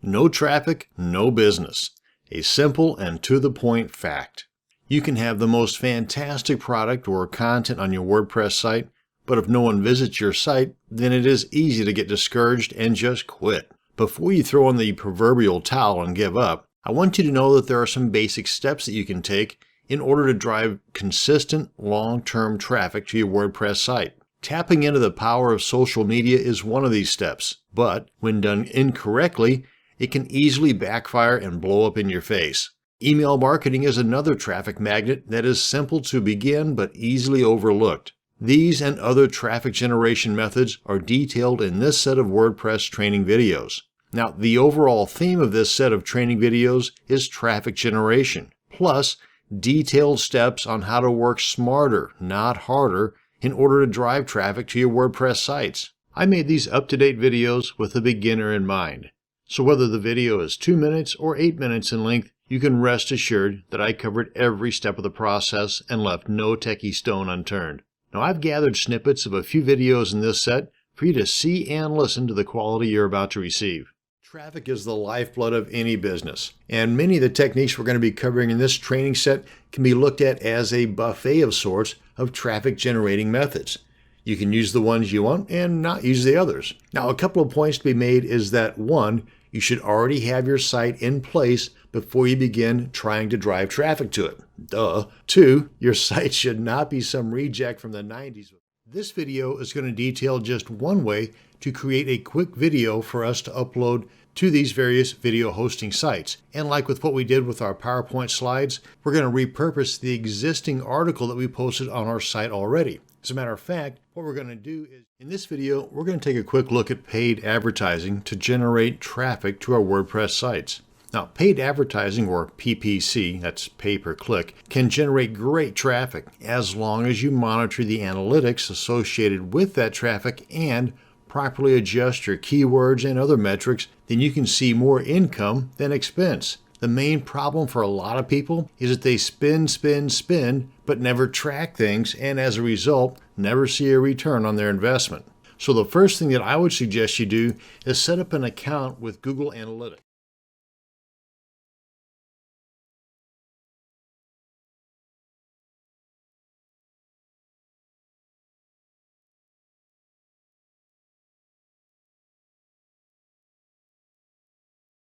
No traffic, no business. A simple and to-the-point fact. You can have the most fantastic product or content on your WordPress site, but if no one visits your site, then it is easy to get discouraged and just quit. Before you throw in the proverbial towel and give up, I want you to know that there are some basic steps that you can take in order to drive consistent, long-term traffic to your WordPress site. Tapping into the power of social media is one of these steps, but when done incorrectly, it can easily backfire and blow up in your face. Email marketing is another traffic magnet that is simple to begin but easily overlooked. These and other traffic generation methods are detailed in this set of WordPress training videos. Now, the overall theme of this set of training videos is traffic generation, plus detailed steps on how to work smarter, not harder, in order to drive traffic to your WordPress sites. I made these up-to-date videos with the beginner in mind. So whether the video is 2 minutes or 8 minutes in length, you can rest assured that I covered every step of the process and left no techie stone unturned. Now I've gathered snippets of a few videos in this set for you to see and listen to the quality you're about to receive. Traffic is the lifeblood of any business, and many of the techniques we're going to be covering in this training set can be looked at as a buffet of sorts of traffic generating methods. You can use the ones you want and not use the others. Now, a couple of points to be made is that 1, you should already have your site in place before you begin trying to drive traffic to it. Duh. 2, your site should not be some reject from the 90s. This video is going to detail just one way to create a quick video for us to upload to these various video hosting sites. And like with what we did with our PowerPoint slides, we're going to repurpose the existing article that we posted on our site already. As a matter of fact, what we're going to do is, in this video, we're going to take a quick look at paid advertising to generate traffic to our WordPress sites. Now, paid advertising, or PPC, that's pay per click, can generate great traffic as long as you monitor the analytics associated with that traffic and properly adjust your keywords and other metrics. Then you can see more income than expense. The main problem for a lot of people is that they spend, but never track things, and as a result, never see a return on their investment. So the first thing that I would suggest you do is set up an account with Google Analytics.